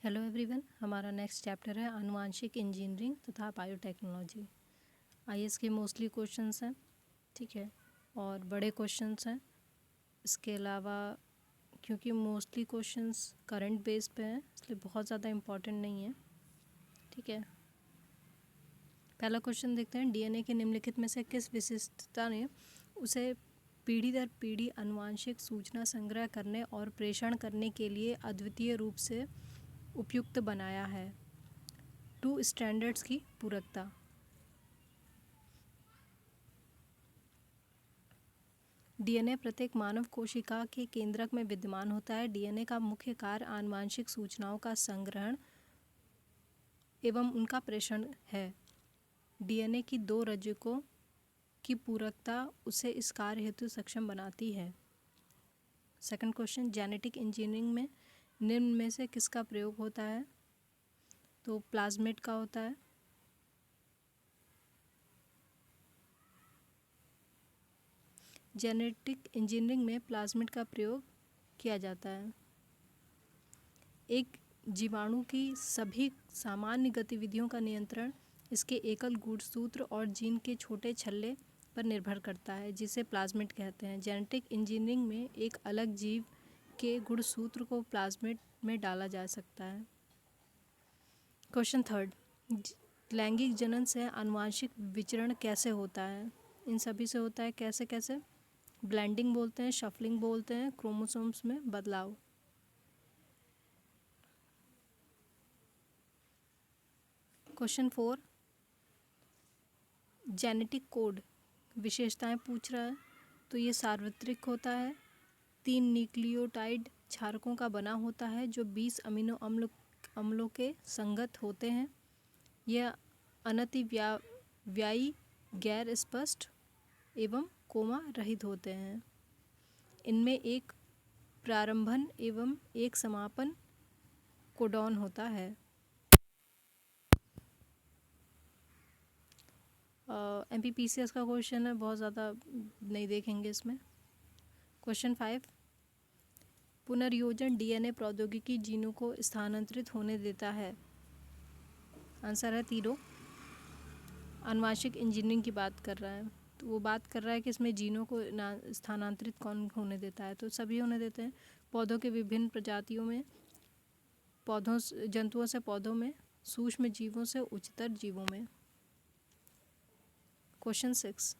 Hello everyone, हमारा next chapter है आनुवांशिक इंजीनियरिंग तथा बायोटेक्नोलॉजी। आईएएस के मोस्टली क्वेश्चंस हैं, ठीक है, और बड़े क्वेश्चंस हैं। इसके अलावा क्योंकि मोस्टली क्वेश्चंस करंट बेस पे हैं इसलिए बहुत ज़्यादा इम्पॉर्टेंट नहीं है, ठीक है। पहला क्वेश्चन देखते हैं, डीएनए के निम्नलिखित में से किस विशिष्टता ने उसे पीढ़ी दर पीढ़ी आनुवांशिक सूचना संग्रह करने और प्रेषण करने के लिए अद्वितीय रूप से उपयुक्त बनाया है। टू स्टैंडर्ड्स की पूरकता। डीएनए प्रत्येक मानव कोशिका के केंद्रक में विद्यमान होता है। डीएनए का मुख्य कार्य आनुवांशिक सूचनाओं का संग्रहण एवं उनका प्रेषण है। डीएनए की दो रज्जुकों की पूरकता उसे इस कार्य हेतु सक्षम बनाती है। सेकंड क्वेश्चन, जेनेटिक इंजीनियरिंग में निम्न में से किसका प्रयोग होता है? तो प्लाज्मिड का होता है। जेनेटिक इंजीनियरिंग में प्लाज्मिड का प्रयोग किया जाता है। एक जीवाणु की सभी सामान्य गतिविधियों का नियंत्रण इसके एकल गुणसूत्र और जीन के छोटे छल्ले पर निर्भर करता है, जिसे प्लाज्मिड कहते हैं। जेनेटिक इंजीनियरिंग में एक अलग जीव के गुणसूत्र को प्लाज्मिड में डाला जा सकता है। क्वेश्चन थर्ड, लैंगिक जनन से आनुवांशिक विचरण कैसे होता है? इन सभी से होता है। कैसे कैसे? ब्लेंडिंग बोलते हैं, शफलिंग बोलते हैं, क्रोमोसोम्स में बदलाव। क्वेश्चन 4, जेनेटिक कोड विशेषताएं पूछ रहा है, तो ये सार्वत्रिक होता है। 3 न्यूक्लियोटाइड क्षारकों का बना होता है जो 20 अमीनो अम्लों के संगत होते हैं। यह अनतिव्यायी, गैर स्पष्ट एवं कोमा रहित होते हैं। इनमें एक प्रारंभन एवं एक समापन कोडॉन होता है। एमपीपीसीएस का क्वेश्चन है, बहुत ज़्यादा नहीं देखेंगे इसमें। क्वेश्चन 5, पुनर्योजन डीएनए प्रौद्योगिकी जीनों को स्थानांतरित होने देता है। आंसर है तीनों। आनुवांशिक इंजीनियरिंग की बात कर रहा है, तो वो बात कर रहा है कि इसमें जीनों को स्थानांतरित कौन होने देता है, तो सभी होने देते हैं। पौधों के विभिन्न प्रजातियों में, जंतुओं से पौधों में, सूक्ष्म जीवों से उच्चतर जीवों में। क्वेश्चन 6,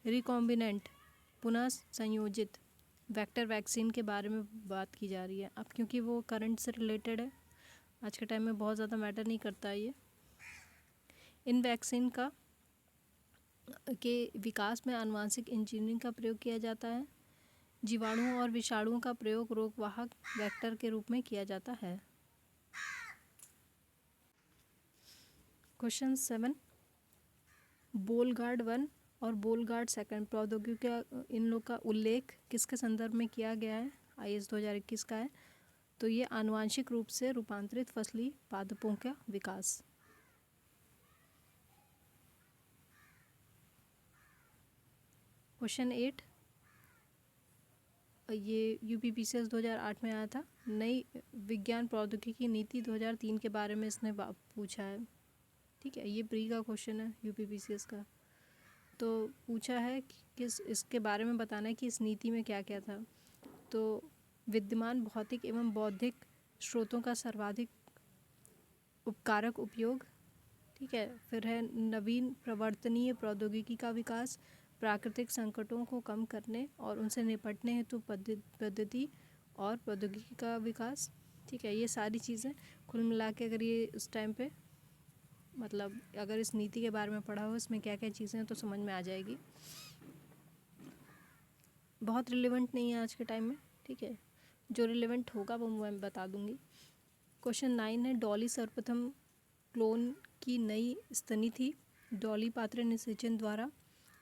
रिकॉम्बिनेंट पुनः संयोजित वेक्टर वैक्सीन के बारे में बात की जा रही है। अब क्योंकि वो करंट से रिलेटेड है, आज के टाइम में बहुत ज़्यादा मैटर नहीं करता ये। इन वैक्सीन के विकास में आनुवांशिक इंजीनियरिंग का प्रयोग किया जाता है। जीवाणुओं और विषाणुओं का प्रयोग रोगवाहक वेक्टर के रूप में किया जाता है। क्वेश्चन 7, बोलगार्ड 1 और बोलगार्ड 2 प्रौद्योगिकी का इन लोग का उल्लेख किसके संदर्भ में किया गया है? आईएएस 2021 का है। तो ये आनुवांशिक रूप से रूपांतरित फसली पादपों का विकास। क्वेश्चन 8, ये यूपीपीसीएस 2008 में आया था। नई विज्ञान प्रौद्योगिकी नीति 2003 के बारे में इसने पूछा है, ठीक है। ये प्री का क्वेश्चन है यूपीपीसीएस का। तो पूछा है कि इसके बारे में बताना है कि इस नीति में क्या क्या था। तो विद्यमान भौतिक एवं बौद्धिक स्रोतों का सर्वाधिक उपकारक उपयोग, ठीक है। फिर है नवीन प्रवर्तनीय प्रौद्योगिकी का विकास, प्राकृतिक संकटों को कम करने और उनसे निपटने हेतु पद्धति और प्रौद्योगिकी का विकास, ठीक है। ये सारी चीज़ें कुल मिला के अगर ये उस टाइम पे मतलब अगर इस नीति के बारे में पढ़ा हो, इसमें क्या क्या चीज़ें हैं तो समझ में आ जाएगी। बहुत रिलेवेंट नहीं है आज के टाइम में, ठीक है। जो रिलेवेंट होगा वो मैं बता दूंगी। क्वेश्चन 9 है, डॉली सर्वप्रथम क्लोन की नई स्तनी थी। डॉली पात्र निषेचन द्वारा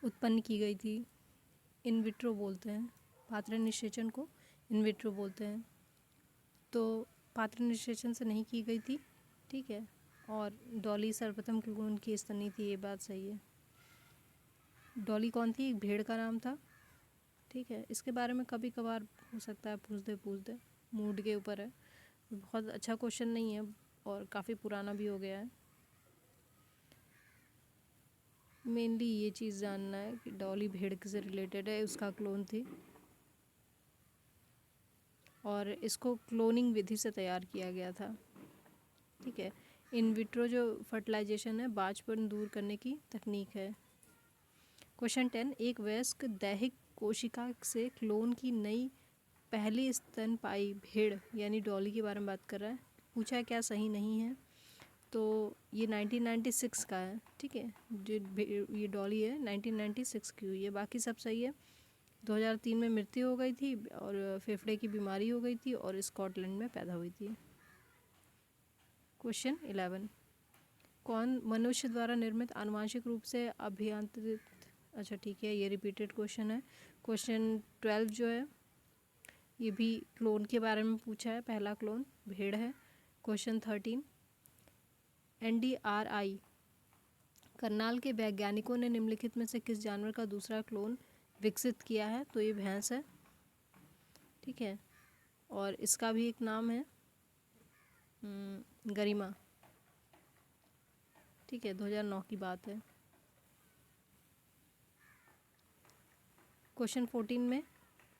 उत्पन्न की गई थी। इन विट्रो बोलते हैं पात्र निषेचन को, इन विट्रो बोलते हैं। तो पात्र निषेचन से नहीं की गई थी, ठीक है। और डॉली सर्वप्रथम क्लोन की स्तनी थी, ये बात सही है। डॉली कौन थी? एक भेड़ का नाम था, ठीक है। इसके बारे में कभी कभार हो सकता है पूछ दे, मूड के ऊपर है। बहुत अच्छा क्वेश्चन नहीं है और काफ़ी पुराना भी हो गया है। मेनली ये चीज़ जानना है कि डॉली भेड़ से रिलेटेड है, उसका क्लोन थी और इसको क्लोनिंग विधि से तैयार किया गया था। ठीक है, इन विट्रो जो फर्टिलाइजेशन है बांझपन दूर करने की तकनीक है। क्वेश्चन 10, एक वयस्क दैहिक कोशिका से क्लोन की नई पहली स्तनपायी भेड़ यानी डॉली के बारे में बात कर रहा है। पूछा है क्या सही नहीं है, तो ये 1996 का है। ठीक है, जो ये डॉली है 1996 की हुई है, बाकी सब सही है। 2003 में मृत्यु हो गई थी और फेफड़े की बीमारी हो गई थी और स्कॉटलैंड में पैदा हुई थी। क्वेश्चन 11, कौन मनुष्य द्वारा निर्मित आनुवांशिक रूप से अभियांत्रित, अच्छा ठीक है ये रिपीटेड क्वेश्चन है। क्वेश्चन 12 जो है ये भी क्लोन के बारे में पूछा है, पहला क्लोन भेड़ है। क्वेश्चन 13, NDRI करनाल के वैज्ञानिकों ने निम्नलिखित में से किस जानवर का दूसरा क्लोन विकसित किया है, तो ये भैंस है। ठीक है, और इसका भी एक नाम है गरिमा। ठीक है, 2009 की बात है। क्वेश्चन 14 में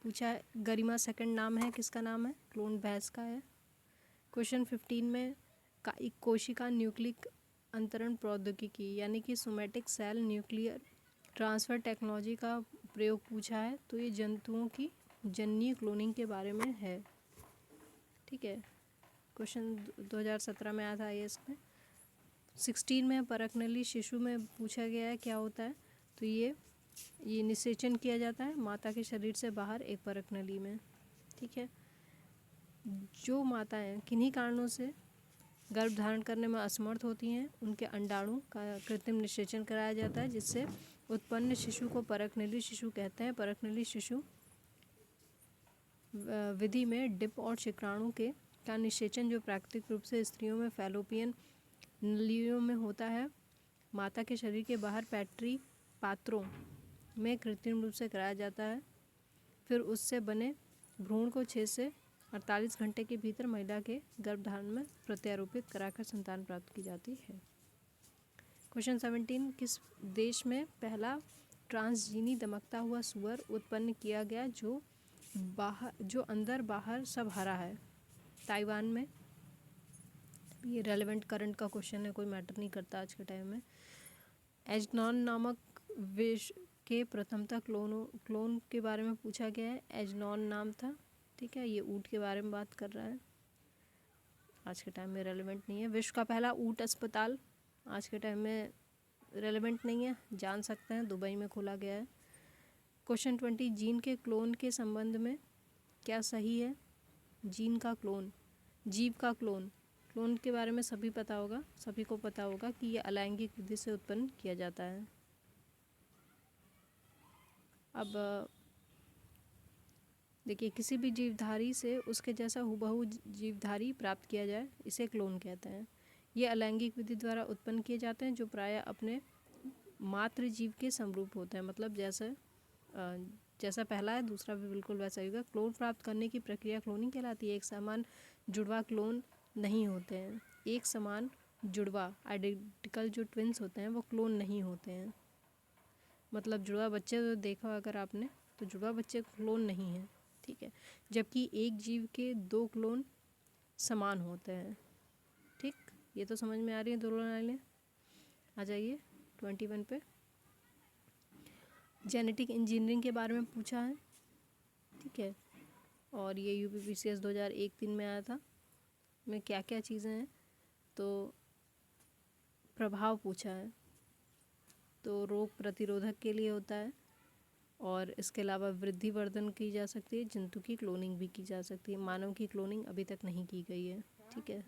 पूछा है गरिमा सेकंड नाम है, किसका नाम है, क्लोन भैंस का है। क्वेश्चन 15 में कोशिका न्यूक्लिक अंतरण प्रौद्योगिकी यानी कि somatic cell nuclear transfer technology का प्रयोग पूछा है, तो ये जंतुओं की जन्य क्लोनिंग के बारे में है। ठीक है, क्वेश्चन 2017 में आया था IAS में। 16 में परकनली शिशु में पूछा गया है क्या होता है, तो ये निषेचन किया जाता है माता के शरीर से बाहर एक परकनली में। ठीक है, जो माताएं किन्हीं कारणों से गर्भ धारण करने में असमर्थ होती हैं उनके अंडाणु का कृत्रिम निषेचन कराया जाता है, जिससे उत्पन्न शिशु को परकनली शिशु कहते हैं। परकनली शिशु विधि में डिप और शुक्राणु का निषेचन जो प्राकृतिक रूप से स्त्रियों में फैलोपियन नलियों में होता है, माता के शरीर के बाहर पैट्री पात्रों में कृत्रिम रूप से कराया जाता है। फिर उससे बने भ्रूण को 6 से 48 घंटे के भीतर महिला के गर्भधारण में प्रत्यारोपित कराकर संतान प्राप्त की जाती है। क्वेश्चन 17, किस देश में पहला ट्रांसजीनी दमकता हुआ सुअर उत्पन्न किया गया जो अंदर बाहर सब हरा है? ताइवान में। ये रेलेवेंट करंट का क्वेश्चन है, कोई मैटर नहीं करता आज के टाइम में। एजनॉन नामक विश्व के प्रथमतः क्लोन के बारे में पूछा गया है, एजनॉन नाम था। ठीक है, ये ऊँट के बारे में बात कर रहा है, आज के टाइम में रेलेवेंट नहीं है। विश्व का पहला ऊँट अस्पताल आज के टाइम में रेलेवेंट नहीं है, जान सकते हैं, दुबई में खोला गया है। क्वेश्चन 20, जीन के क्लोन के संबंध में क्या सही है? जीन का क्लोन, जीव का क्लोन के बारे में सभी को पता होगा कि ये अलैंगिक विधि से उत्पन्न किया जाता है। अब देखिए, किसी भी जीवधारी से उसके जैसा हुबहू जीवधारी प्राप्त किया जाए इसे क्लोन कहते हैं। ये अलैंगिक विधि द्वारा उत्पन्न किए जाते हैं जो प्रायः अपने मातृ जीव के समरूप होते हैं, मतलब जैसा पहला है दूसरा भी बिल्कुल वैसा ही होगा। क्लोन प्राप्त करने की प्रक्रिया क्लोनिंग कहलाती है। एक समान जुड़वा क्लोन नहीं होते हैं। एक समान जुड़वा आइडेंटिकल जो ट्विन्स होते हैं वो क्लोन नहीं होते हैं, मतलब जुड़वा बच्चे तो देखा अगर आपने, तो जुड़वा बच्चे क्लोन नहीं हैं। ठीक है, जबकि एक जीव के 2 क्लोन समान होते हैं। ठीक, ये तो समझ में आ रही है दोनों लाइनें। आ जाइए 21 पे। जेनेटिक इंजीनियरिंग के बारे में पूछा है। ठीक है, और ये UPPCS 2001-03 में आया था। में क्या क्या चीज़ें हैं, तो प्रभाव पूछा है, तो रोग प्रतिरोधक के लिए होता है और इसके अलावा वृद्धि वर्धन की जा सकती है, जंतु की क्लोनिंग भी की जा सकती है। मानव की क्लोनिंग अभी तक नहीं की गई है। ठीक है,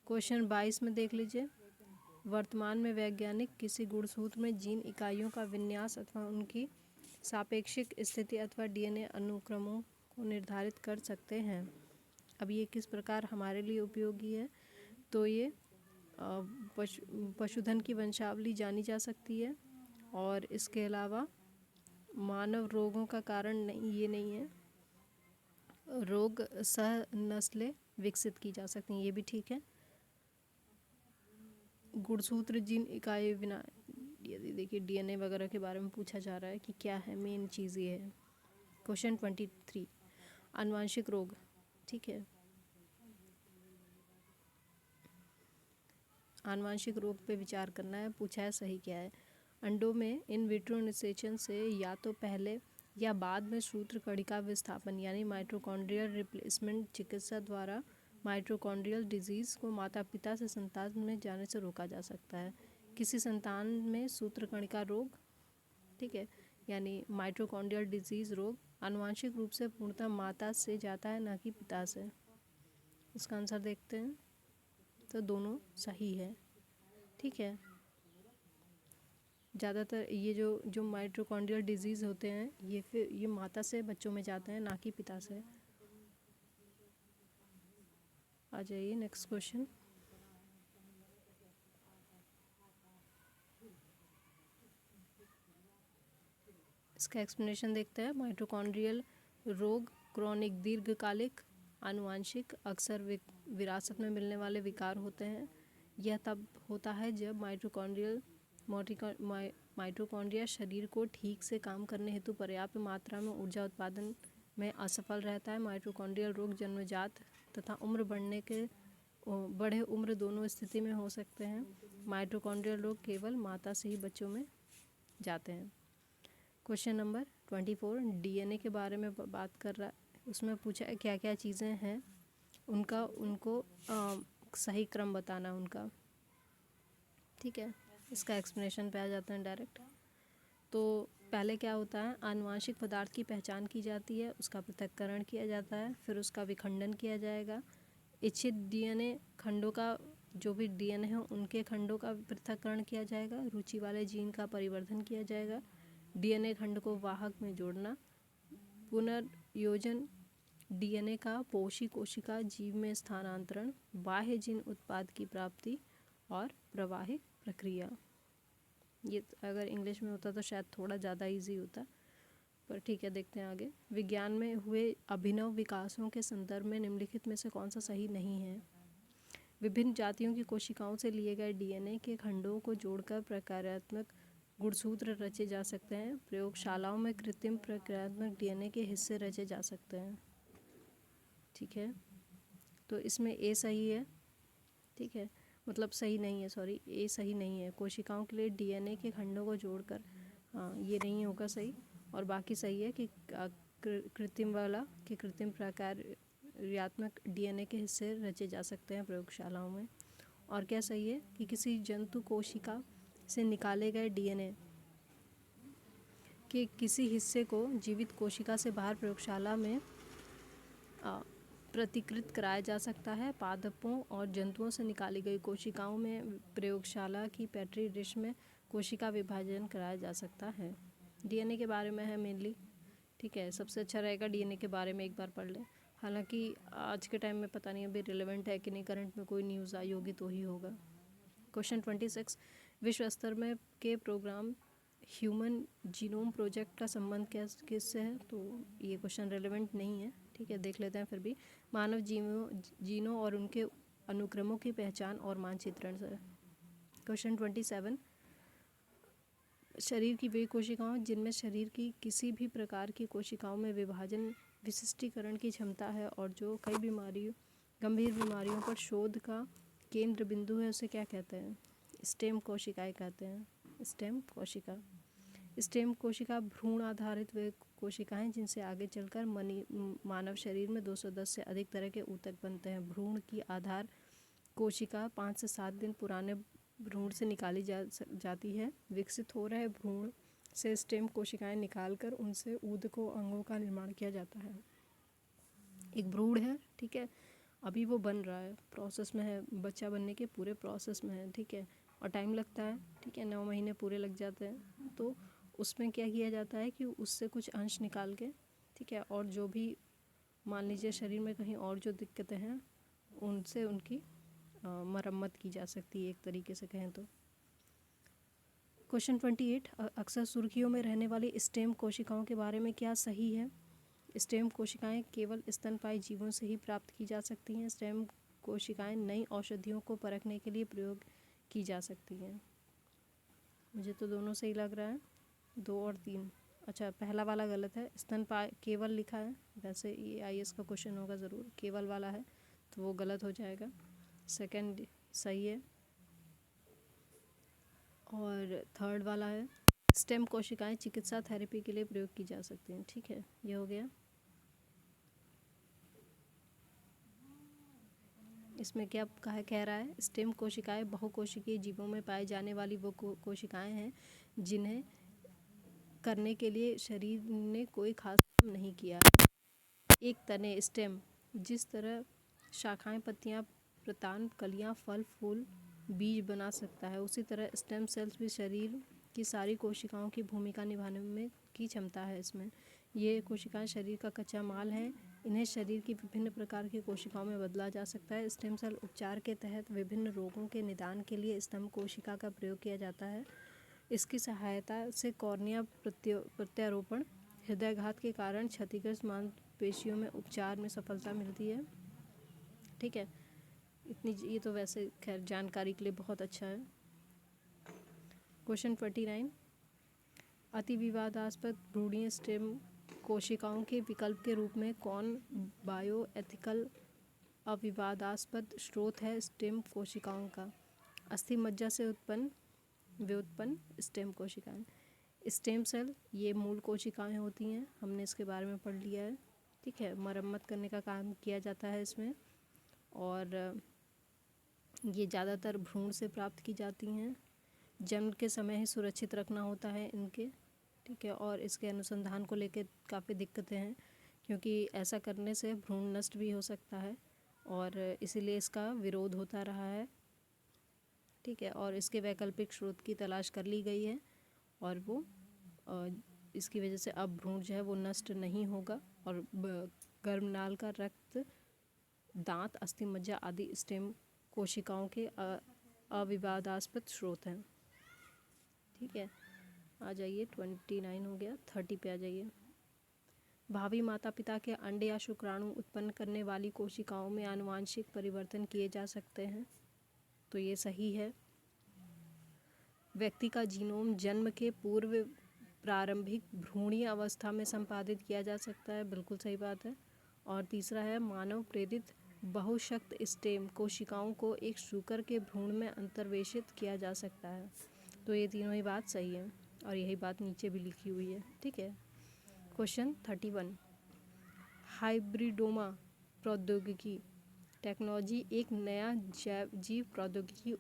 क्वेश्चन 22 में देख लीजिए, वर्तमान में वैज्ञानिक किसी गुणसूत्र में जीन इकाइयों का विन्यास अथवा उनकी सापेक्षिक स्थिति अथवा DNA अनुक्रमों को निर्धारित कर सकते हैं। अब ये किस प्रकार हमारे लिए उपयोगी है, तो ये पशुधन की वंशावली जानी जा सकती है और इसके अलावा मानव रोगों का कारण नहीं है, रोग सह नस्लें विकसित की जा सकती हैं, ये भी ठीक है। गुणसूत्र जीन इकाई बिना, यदि देखिए डीएनए वगैरह के बारे में पूछा जा रहा है कि क्या है, मेन चीज़ ये है। क्वेश्चन 23, आनुवांशिक रोग, ठीक है। आनुवांशिक रोग पे विचार करना है, पूछा है सही क्या है। अंडों में इन विट्रो निषेचन से या तो पहले या बाद में सूत्र कणिका विस्थापन यानी माइटोकॉन्ड्रियल रिप्लेसमेंट चिकित्सा द्वारा माइटोकॉन्ड्रियल डिजीज़ को माता पिता से संतान में जाने से रोका जा सकता है। किसी संतान में सूत्र कणिका रोग, ठीक है, यानी माइटोकॉन्ड्रियल डिजीज़ रोग आनुवांशिक रूप से पूर्णतः माता से जाता है, ना कि पिता से। इसका आंसर देखते हैं, तो दोनों सही है, ठीक है। ज़्यादातर ये जो माइटोकॉन्ड्रियल डिजीज़ होते हैं ये माता से बच्चों में जाते हैं, ना कि पिता से। आ जाइए नेक्स्ट क्वेश्चन। इसका एक्सप्लेनेशन देखते हैं। माइटोकॉन्ड्रियल रोग क्रॉनिक, दीर्घकालिक, आनुवांशिक, अक्सर विरासत में मिलने वाले विकार होते हैं। यह तब होता है जब माइटोकॉन्ड्रिया शरीर को ठीक से काम करने हेतु पर्याप्त मात्रा में ऊर्जा उत्पादन में असफल रहता है। माइटोकॉन्ड्रियल रोग जन्मजात तथा बढ़े उम्र दोनों स्थिति में हो सकते हैं। माइटोकॉन्ड्रियल रोग केवल माता से ही बच्चों में जाते हैं। क्वेश्चन नंबर 24, डीएनए के बारे में बात कर रहा है। उसमें पूछा है क्या क्या चीज़ें हैं उनको सही क्रम बताना उनका, ठीक है। इसका एक्सप्लेनेशन पे आ जाते हैं डायरेक्ट। तो पहले क्या होता है, आनुवांशिक पदार्थ की पहचान की जाती है, उसका पृथक्करण किया जाता है, फिर उसका विखंडन किया जाएगा। इच्छित डीएनए खंडों का, जो भी डीएनए है उनके खंडों का पृथक्करण किया जाएगा। रुचि वाले जीन का परिवर्धन किया जाएगा। डीएनए खंड को वाहक में जोड़ना, पुनर्योजन, डीएनए का पोषी कोशिका जीव में स्थानांतरण, बाह्य जीन उत्पाद की प्राप्ति और प्रवाहिक प्रक्रिया। ये अगर इंग्लिश में होता तो शायद थोड़ा ज़्यादा इजी होता, पर ठीक है, देखते हैं आगे। विज्ञान में हुए अभिनव विकासों के संदर्भ में निम्नलिखित में से कौन सा सही नहीं है। विभिन्न जातियों की कोशिकाओं से लिए गए डीएनए के खंडों को जोड़कर प्रक्रियात्मक गुणसूत्र रचे जा सकते हैं। प्रयोगशालाओं में कृत्रिम प्रक्रियात्मक डीएनए के हिस्से रचे जा सकते हैं, ठीक है। तो इसमें ए सही है, ठीक है, मतलब सही नहीं है, सॉरी, ए सही नहीं है। कोशिकाओं के लिए डीएनए के खंडों को जोड़कर, हाँ, ये नहीं होगा सही। और बाकी सही है कि कृत्रिम प्रक्रियात्मक डीएनए के हिस्से रचे जा सकते हैं प्रयोगशालाओं में। और क्या सही है कि किसी जंतु कोशिका से निकाले गए डीएनए के किसी हिस्से को जीवित कोशिका से बाहर प्रयोगशाला में प्रतिकृत कराया जा सकता है। पादपों और जंतुओं से निकाली गई कोशिकाओं में प्रयोगशाला की पेट्री डिश में कोशिका विभाजन कराया जा सकता है। डीएनए के बारे में है मेनली, ठीक है। सबसे अच्छा रहेगा डीएनए के बारे में एक बार पढ़ लें। हालांकि आज के टाइम में पता नहीं अभी रिलेवेंट है कि नहीं, करंट में कोई न्यूज़ आई होगी तो ही होगा। क्वेश्चन 26, विश्व स्तर में के प्रोग्राम ह्यूमन जीनोम प्रोजेक्ट का संबंध किससे है। तो ये क्वेश्चन रेलेवेंट नहीं है, ठीक है, देख लेते हैं फिर भी। मानव जीनों और उनके अनुक्रमों की पहचान और मानचित्रण से। क्वेश्चन 27, शरीर की वे कोशिकाओं जिनमें शरीर की किसी भी प्रकार की कोशिकाओं में विभाजन विशिष्टीकरण की क्षमता है और जो कई गंभीर बीमारियों पर शोध का केंद्र बिंदु है, उसे क्या कहते हैं। स्टेम कोशिकाएं कहते हैं। स्टेम कोशिका भ्रूण आधारित वे कोशिकाएं जिनसे आगे चलकर मानव शरीर में 210 से अधिक तरह के ऊतक बनते हैं। भ्रूण की आधार कोशिका 5 से 7 दिन पुराने भ्रूण से निकाली जाती है। विकसित हो रहे भ्रूण से स्टेम कोशिकाएं निकालकर उनसे ऊतकों अंगों का निर्माण किया जाता है। एक भ्रूण है, ठीक है, अभी वो बन रहा है, प्रोसेस में है, बच्चा बनने के पूरे प्रोसेस में है, ठीक है, और टाइम लगता है, ठीक है, 9 महीने पूरे लग जाते हैं। तो उसमें क्या किया जाता है कि उससे कुछ अंश निकाल के, ठीक है, और जो भी मान लीजिए शरीर में कहीं और जो दिक्कतें हैं उनसे उनकी मरम्मत की जा सकती है, एक तरीके से कहें तो। क्वेश्चन 28, अक्सर सुर्खियों में रहने वाली स्टेम कोशिकाओं के बारे में क्या सही है। स्टेम कोशिकाएं केवल स्तनपायी जीवों से ही प्राप्त की जा सकती हैं। स्टेम कोशिकाएं नई औषधियों को परखने के लिए प्रयोग की जा सकती हैं। मुझे तो दोनों सही लग रहा है, 2 और 3। अच्छा, पहला वाला गलत है, स्तनपायी केवल लिखा है, वैसे ये IAS का क्वेश्चन होगा ज़रूर, केवल वाला है तो वो गलत हो जाएगा। सेकंड सही है, और थर्ड वाला है स्टेम कोशिकाएं चिकित्सा थेरेपी के लिए प्रयोग की जा सकती हैं। ठीक है, ये हो गया। इसमें क्या कह रहा है, स्टेम कोशिकाएं बहुकोशिकीय जीवों में पाए जाने वाली वो कोशिकाएं हैं जिन्हें करने के लिए शरीर ने कोई खास काम नहीं किया। एक तने स्टेम जिस तरह शाखाएं, पत्तियां, प्रतान, कलियां, फल, फूल, बीज बना सकता है, उसी तरह स्टेम सेल्स भी शरीर की सारी कोशिकाओं की भूमिका निभाने में की क्षमता है इसमें। ये कोशिकाएं शरीर का कच्चा माल हैं। इन्हें शरीर की विभिन्न प्रकार की कोशिकाओं में बदला जा सकता है। स्टेम सेल उपचार के तहत विभिन्न रोगों के निदान के लिए स्तन कोशिका का प्रयोग किया जाता है। इसकी सहायता से कॉर्निया प्रत्यारोपण, हृदयाघात के कारण क्षतिग्रस्त मांसपेशियों में उपचार में सफलता मिलती है। ठीक है, इतनी ये तो वैसे खैर जानकारी के लिए बहुत अच्छा है। क्वेश्चन 49, अति विवादास्पद भ्रूणीय स्टेम कोशिकाओं के विकल्प के रूप में कौन बायोएथिकल अविवादास्पद स्रोत है स्टेम कोशिकाओं का? अस्थि मज्जा से व्युत्पन्न स्टेम कोशिकाएं। स्टेम सेल ये मूल कोशिकाएं होती हैं, हमने इसके बारे में पढ़ लिया है। ठीक है, मरम्मत करने का काम किया जाता है इसमें, और ये ज़्यादातर भ्रूण से प्राप्त की जाती हैं। जन्म के समय ही सुरक्षित रखना होता है इनके। ठीक है, और इसके अनुसंधान को लेकर काफ़ी दिक्कतें हैं, क्योंकि ऐसा करने से भ्रूण नष्ट भी हो सकता है, और इसीलिए इसका विरोध होता रहा है। ठीक है, और इसके वैकल्पिक स्रोत की तलाश कर ली गई है, और वो इसकी वजह से अब भ्रूण जो है वो नष्ट नहीं होगा, और गर्भनाल का रक्त, दांत, अस्थि मज्जा आदि स्टेम कोशिकाओं के अविवादास्पद स्रोत हैं। ठीक है, आ जाइए, 29 हो गया, 30 पे आ जाइए। भावी माता पिता के अंडे या शुक्राणु उत्पन्न करने वाली कोशिकाओं में आनुवांशिक परिवर्तन किए जा सकते हैं, तो ये सही है। व्यक्ति का जीनोम जन्म के पूर्व प्रारंभिक भ्रूणीय अवस्था में संपादित किया जा सकता है, बिल्कुल सही बात है। और तीसरा है मानव प्रेरित बहुशक्त स्टेम कोशिकाओं को एक शूकर के भ्रूण में अंतर्वेशित किया जा सकता है, तो ये तीनों ही बात सही है, और यही बात नीचे भी लिखी हुई है। ठीक है, क्वेश्चन 31, हाइब्रिडोमा प्रौद्योगिकी टेक्नोलॉजी एक नया जीव प्रौद्योगिकी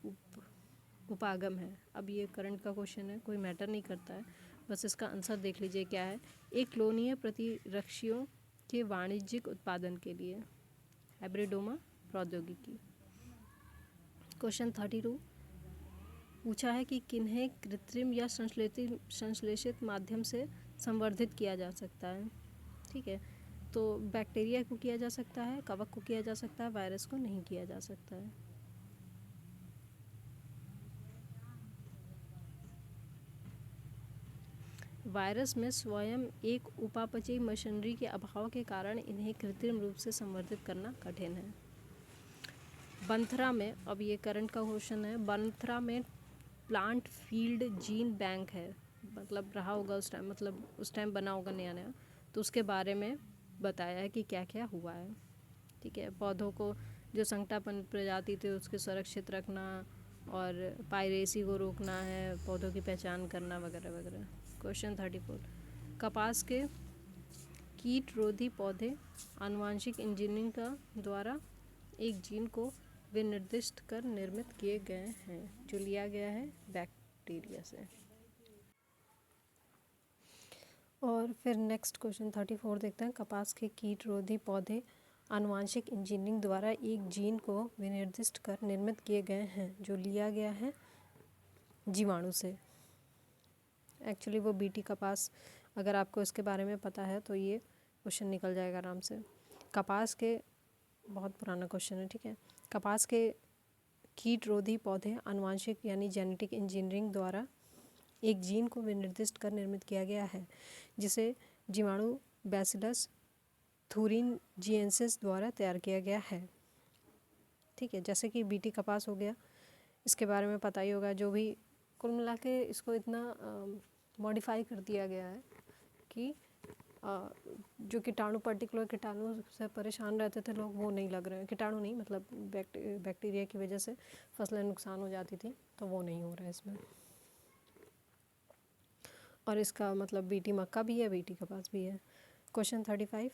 उपागम है। अब ये करंट का क्वेश्चन है, कोई मैटर नहीं करता है, बस इसका आंसर देख लीजिए क्या है। एक क्लोनीय प्रतिरक्षियों के वाणिज्यिक उत्पादन के लिए हाइब्रिडोमा प्रौद्योगिकी। क्वेश्चन 32 पूछा है कि किन्हें कृत्रिम या संश्लेषित माध्यम से संवर्धित किया जा सकता है। ठीक है, तो बैक्टीरिया को किया जा सकता है, कवक को किया जा सकता है, वायरस को नहीं किया जा सकता है। वायरस में स्वयं एक उपापचयी मशीनरी के अभाव के कारण इन्हें कृत्रिम रूप से संवर्धित करना कठिन है। बंथरा में, अब ये करंट का क्वेश्चन है, बंथरा में प्लांट फील्ड जीन बैंक है, मतलब रहा होगा उस टाइम, मतलब उस टाइम बना होगा नया नया, तो उसके बारे में बताया है कि क्या क्या हुआ है। ठीक है, पौधों को जो संकटापन प्रजाति थे उसके सुरक्षित रखना, और पायरेसी को रोकना है, पौधों की पहचान करना वगैरह वगैरह। क्वेश्चन 34 कपास के कीट रोधी पौधे आनुवांशिक इंजीनियरिंग का द्वारा एक जीन को विनिर्दिष्ट कर निर्मित किए गए हैं, जो लिया गया है बैक्टीरिया से। और फिर नेक्स्ट क्वेश्चन 34 देखते हैं। कपास के कीट रोधी पौधे आनुवांशिक इंजीनियरिंग द्वारा एक जीन को विनिर्दिष्ट कर निर्मित किए गए हैं, जो लिया गया है जीवाणु से। एक्चुअली वो बीटी कपास, अगर आपको इसके बारे में पता है तो ये क्वेश्चन निकल जाएगा आराम से। कपास के, बहुत पुराना क्वेश्चन है, ठीक है। कपास के कीट रोधी पौधे आनुवांशिक यानी जेनेटिक इंजीनियरिंग द्वारा एक जीन को विनिर्दिष्ट कर निर्मित किया गया है, जिसे जीवाणु बैसिलस थुरिंजिएंसिस द्वारा तैयार किया गया है। ठीक है, जैसे कि बीटी कपास हो गया, इसके बारे में पता ही होगा। जो भी कुल मिला के इसको इतना मॉडिफाई कर दिया गया है कि जो कीटाणु, पर्टिकुलर कीटाणु से परेशान रहते थे लोग, वो नहीं लग रहे हैं। कीटाणु नहीं, मतलब बैक्टीरिया की वजह से फसलें नुकसान हो जाती थी, तो वो नहीं हो रहा है इसमें। और इसका मतलब बीटी मक्का भी है, बीटी कपास भी है। क्वेश्चन 35,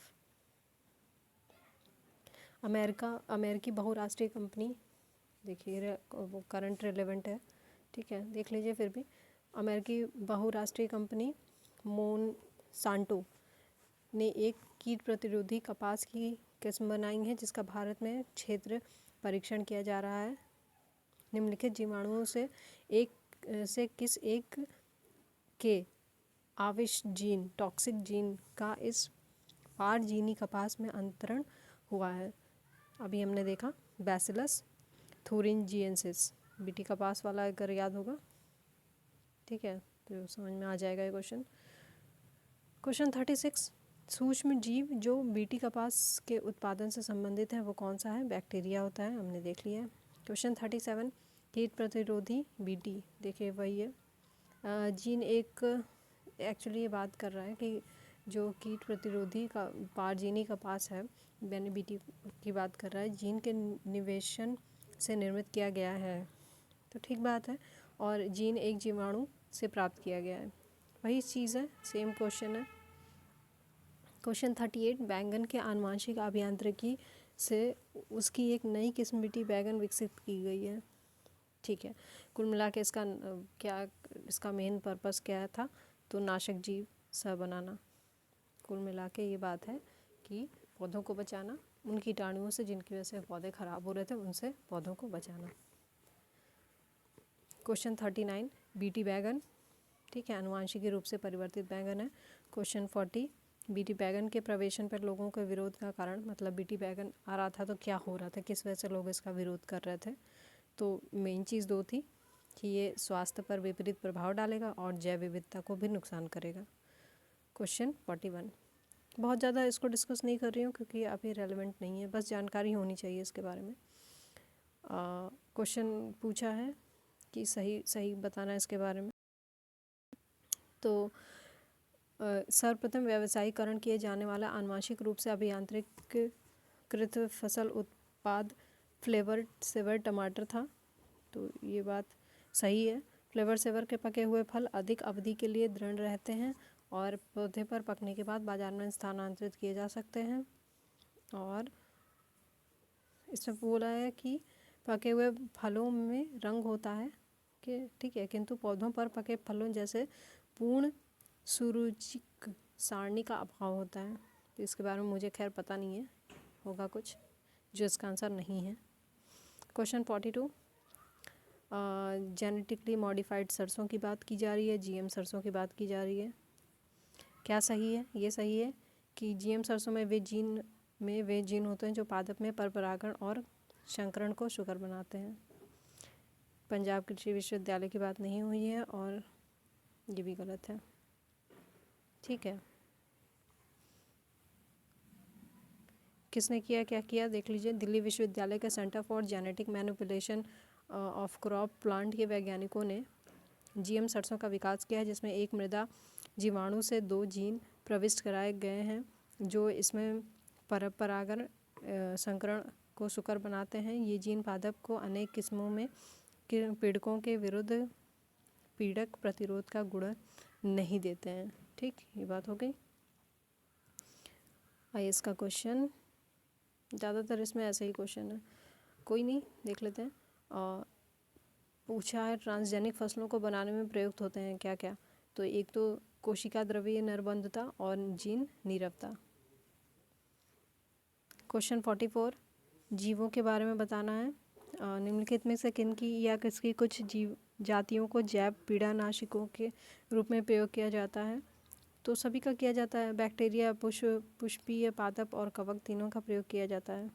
अमेरिकी बहुराष्ट्रीय कंपनी, देखिए वो करंट रिलेवेंट है, ठीक है, देख लीजिए फिर भी। अमेरिकी बहुराष्ट्रीय कंपनी मोनसांटो ने एक कीट प्रतिरोधी कपास की किस्म बनाई है जिसका भारत में क्षेत्र परीक्षण किया जा रहा है। निम्नलिखित जीवाणुओं से किस एक के आविष जीन, टॉक्सिक जीन का इस पारजीनी कपास में अंतरण हुआ है? अभी हमने देखा बैसिलस थुरिंजिएंसिस, बीटी कपास वाला अगर याद होगा, ठीक है, तो समझ में आ जाएगा ये क्वेश्चन। क्वेश्चन 36, सूक्ष्म जीव जो बीटी कपास के उत्पादन से संबंधित है वो कौन सा है? बैक्टीरिया होता है, हमने देख लिया है। क्वेश्चन 37, कीट प्रतिरोधी बीटी, देखिए वही है। जीन एक, एक्चुअली ये बात कर रहा है कि जो कीट प्रतिरोधी का पारजीनी कपास है, यानी बीटी की बात कर रहा है, जीन के निवेशन से निर्मित किया गया है, तो ठीक बात है। और जीन एक जीवाणु से प्राप्त किया गया है, वही चीज़ है, सेम क्वेश्चन है। क्वेश्चन 38, बैंगन के आनुवांशिक अभियांत्रिकी से उसकी एक नई किस्म बीटी बैंगन विकसित की गई है। ठीक है, कुल मिला के इसका क्या, इसका मेन पर्पस क्या था? तो नाशक जीव सह बनाना। कुल मिला के ये बात है कि पौधों को बचाना उन कीटाणुओं से जिनकी वजह से पौधे खराब हो रहे थे, उनसे पौधों को बचाना। क्वेश्चन 39, बीटी बैगन, ठीक है, आनुवांशिकी रूप से परिवर्तित बैगन है। क्वेश्चन 40, बीटी बैगन के प्रवेशन पर लोगों के विरोध का कारण, मतलब बीटी बैगन आ रहा था तो क्या हो रहा था, किस वजह से लोग इसका विरोध कर रहे थे? तो मेन चीज़ दो थी कि ये स्वास्थ्य पर विपरीत प्रभाव डालेगा और जैव विविधता को भी नुकसान करेगा। क्वेश्चन 41, बहुत ज़्यादा इसको डिस्कस नहीं कर रही हूँ क्योंकि अभी रेलेवेंट नहीं है, बस जानकारी होनी चाहिए इसके बारे में। क्वेश्चन पूछा है कि सही बताना है इसके बारे में। तो सर्वप्रथम व्यावसायीकरण किए जाने वाला आनुवांशिक रूप से अभियांत्रिकृत फसल उत्पाद फ्लेवर सेवर टमाटर था, तो ये बात सही है। फ्लेवर सेवर के पके हुए फल अधिक अवधि के लिए दृढ़ रहते हैं और पौधे पर पकने के बाद बाजार में स्थानांतरित किए जा सकते हैं। और इसमें बोला है कि पके हुए फलों में रंग होता है कि ठीक है, किंतु पौधों पर पके फलों जैसे पूर्ण सुरुचिक सारणी का अभाव होता है। तो इसके बारे में मुझे खैर पता नहीं है, होगा कुछ जो इसका आंसर नहीं है। क्वेश्चन 42, जेनेटिकली मॉडिफाइड सरसों की बात की जा रही है, जीएम सरसों की बात की जा रही है, क्या सही है? ये सही है कि जीएम सरसों में वे जीन होते हैं जो पादप में परपरागण और संकरण को सुकर बनाते हैं। पंजाब कृषि विश्वविद्यालय की बात नहीं हुई है और ये भी गलत है, ठीक है। किसने किया, क्या किया, देख लीजिए। दिल्ली विश्वविद्यालय के centre for genetic manipulation of crop plant के वैज्ञानिकों ने जीएम सरसों का विकास किया है, जिसमें एक मृदा जीवाणु से 2 जीन प्रविष्ट कराए गए हैं जो इसमें परपरागण संकरण को सुकर बनाते हैं। ये जीन पादप को अनेक किस्मों में पीड़कों के विरुद्ध पीड़क प्रतिरोध का गुण नहीं देते हैं। ठीक, ये बात हो गई। आइए इसका क्वेश्चन, ज़्यादातर इसमें ऐसे ही क्वेश्चन है, कोई नहीं, देख लेते हैं। पूछा है ट्रांसजेनिक फसलों को बनाने में प्रयुक्त होते हैं क्या क्या? तो एक तो कोशिका द्रव्यीय निर्बंधता और जीन नीरवता। क्वेश्चन 44, जीवों के बारे में बताना है। निम्नलिखित में से किनकी या किसकी कुछ जीव जातियों को जैव पीड़ानाशकों के रूप में प्रयोग किया जाता है? तो सभी का किया जाता है, बैक्टीरिया, पुष्पीय, पादप और कवक तीनों का प्रयोग किया जाता है।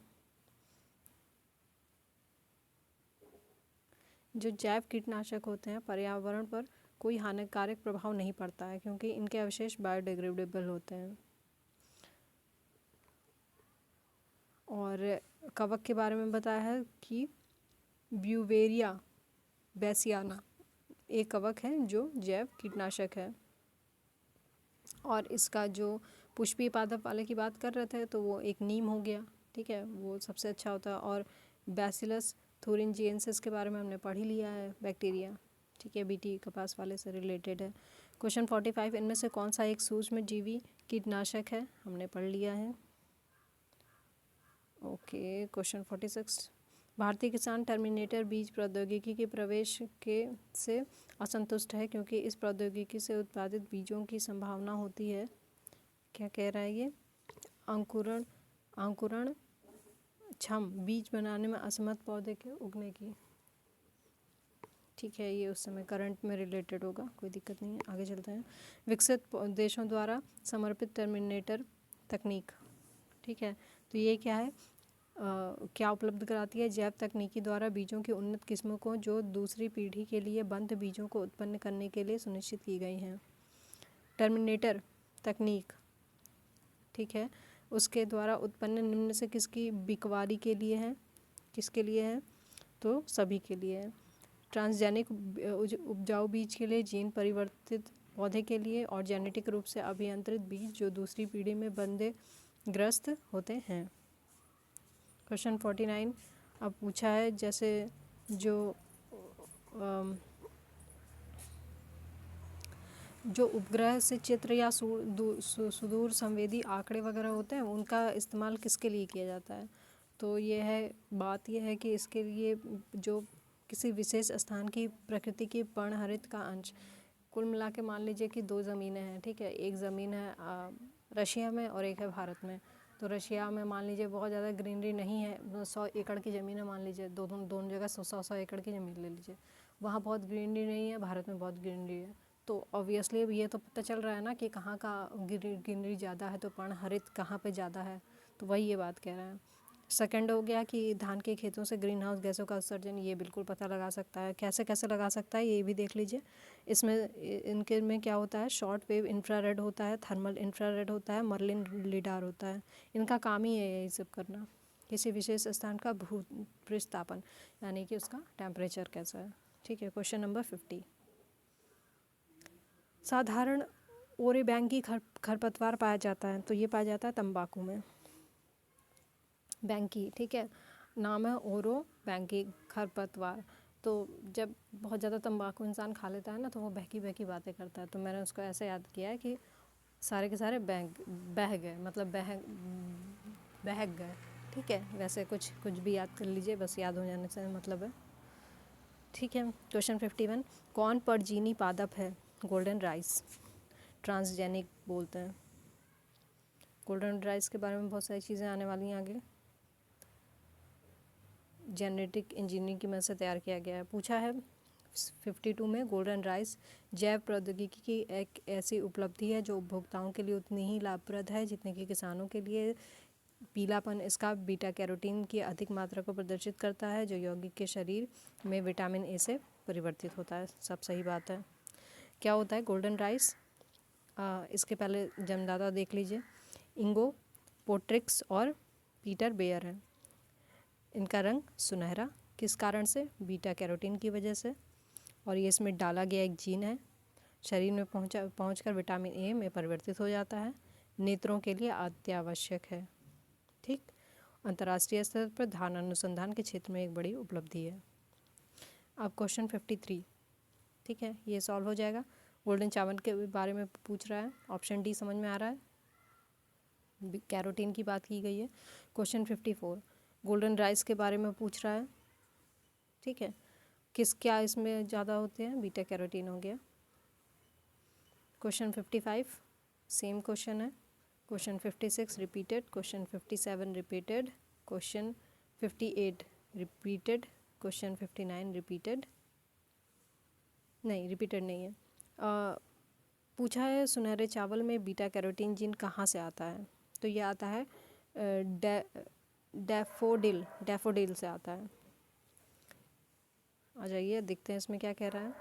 जो जैव कीटनाशक होते हैं पर्यावरण पर कोई हानिकारक प्रभाव नहीं पड़ता है क्योंकि इनके अवशेष बायोडिग्रेडेबल होते हैं। और कवक के बारे में बताया है कि ब्यूवेरिया बेसियाना एक कवक है जो जैव कीटनाशक है। और इसका जो पुष्पीय पादप वाले की बात कर रहे थे तो वो एक नीम हो गया, ठीक है, वो सबसे अच्छा होता है। और बैसिलस थुरिंजिएंसिस के बारे में हमने पढ़ ही लिया है, बैक्टीरिया, ठीक है, बीटी कपास वाले से रिलेटेड है। क्वेश्चन 45, इनमें से कौन सा एक सूक्ष्मजीवी कीटनाशक है, हमने पढ़ लिया है। ओके, क्वेश्चन 46, भारतीय किसान टर्मिनेटर बीज प्रौद्योगिकी के प्रवेश के से असंतुष्ट है क्योंकि इस प्रौद्योगिकी से उत्पादित बीजों की संभावना होती है, क्या कह रहा है ये, अंकुरण क्षम बीज बनाने में असमर्थ पौधे के उगने की, ठीक है, ये उस समय करंट में रिलेटेड होगा, कोई दिक्कत नहीं है, आगे चलते हैं। विकसित देशों द्वारा समर्पित टर्मिनेटर तकनीक, ठीक है, तो ये क्या है, क्या उपलब्ध कराती है, जैव तकनीकी द्वारा बीजों की उन्नत किस्मों को जो दूसरी पीढ़ी के लिए बंध बीजों को उत्पन्न करने के लिए सुनिश्चित की गई हैं। टर्मिनेटर तकनीक, ठीक है, उसके द्वारा उत्पन्न निम्न से किसकी बिकवारी के लिए है, किसके लिए है, तो सभी के लिए है। ट्रांसजेनिक उपजाऊ बीज के लिए, जीन परिवर्तित पौधे के लिए, और जेनेटिक रूप से अभियंत्रित बीज जो दूसरी पीढ़ी में बंधे ग्रस्त होते हैं। क्वेश्चन 49 अब पूछा है, जैसे जो उपग्रह से चित्र या सुदूर संवेदी आंकड़े वगैरह होते हैं उनका इस्तेमाल किसके लिए किया जाता है, तो ये है, बात यह है कि इसके लिए जो किसी विशेष स्थान की प्रकृति की पर्णहरित का अंश, कुल मिला के मान लीजिए कि 2 ज़मीनें हैं, ठीक है, एक ज़मीन है रशिया में और एक है भारत में। तो रशिया में मान लीजिए बहुत ज़्यादा ग्रीनरी नहीं है, 100 एकड़ की ज़मीन है, मान लीजिए दोनों जगह 100 एकड़ की ज़मीन ले लीजिए, वहाँ बहुत ग्रीनरी नहीं है, भारत में बहुत ग्रीनरी है। तो ऑब्वियसली अब ये तो पता चल रहा है ना कि कहाँ का ग्रीनरी ज़्यादा है, तो पर्णहरित कहाँ पे ज़्यादा है, तो वही ये बात कह रहा है। सेकंड हो गया कि धान के खेतों से ग्रीन हाउस गैसों का उत्सर्जन, ये बिल्कुल पता लगा सकता है, कैसे कैसे लगा सकता है ये भी देख लीजिए। इसमें इनके में क्या होता है, शॉर्ट वेव इंफ्रारेड होता है, थर्मल इंफ्रारेड होता है, मर्लिन लिडार होता है, इनका काम ही है यही सब करना, किसी विशेष स्थान का भूपृष्ठतापन यानी कि उसका टेम्परेचर कैसा है, ठीक है। क्वेश्चन नंबर 50, साधारण ओरेबैंकी खरपतवार पाया जाता है, तो ये पाया जाता है तंबाकू में, बैंकी, ठीक है, नाम है ओरो बैंकी खरपतवार। तो जब बहुत ज़्यादा तंबाकू इंसान खा लेता है ना तो वो बहकी बहकी बातें करता है, तो मैंने उसको ऐसे याद किया है कि सारे के सारे बह गए, मतलब बहक गए, ठीक है, वैसे कुछ भी याद कर लीजिए, बस याद हो जाने से मतलब है, ठीक है। क्वेश्चन 51, कौन परजीवी पादप है, गोल्डन राइस, ट्रांसजेनिक बोलते हैं। गोल्डन राइस के बारे में बहुत सारी चीज़ें आने वाली हैं आगे, जेनेटिक इंजीनियरिंग की मदद से तैयार किया गया है। पूछा है 52 में, गोल्डन राइस जैव प्रौद्योगिकी की एक ऐसी उपलब्धि है जो उपभोक्ताओं के लिए उतनी ही लाभप्रद है जितने कि किसानों के लिए। पीलापन इसका बीटा कैरोटीन की अधिक मात्रा को प्रदर्शित करता है जो यौगिक के शरीर में विटामिन ए से परिवर्तित होता है, सब सही बात है। क्या होता है गोल्डन राइस, इसके पहले जन्मदाता देख लीजिए, इंगो पोट्रिक्स और पीटर बेयर है। इनका रंग सुनहरा, किस कारण से, बीटा कैरोटीन की वजह से, और ये इसमें डाला गया एक जीन है, शरीर में पहुंचकर विटामिन ए में परिवर्तित हो जाता है, नेत्रों के लिए अत्यावश्यक है, ठीक। अंतर्राष्ट्रीय स्तर पर धान अनुसंधान के क्षेत्र में एक बड़ी उपलब्धि है। अब क्वेश्चन 53, ठीक है, ये सॉल्व हो जाएगा। गोल्डन चावल के बारे में पूछ रहा है, ऑप्शन डी समझ में आ रहा है, कैरोटीन की बात की गई है। क्वेश्चन 54, गोल्डन राइस के बारे में पूछ रहा है, ठीक है, क्या इसमें ज़्यादा होते हैं, बीटा कैरोटीन हो गया। क्वेश्चन 55 सेम क्वेश्चन है। Question 56 repeated, question 57 repeated, question 58 repeated, question 59 repeated नहीं, रिपीटेड नहीं है। पूछा है सुनहरे चावल में बीटा कैरोटीन जीन कहाँ से आता है, तो ये आता है डैफोडिल से आता है। आ जाइए देखते हैं इसमें क्या कह रहा है।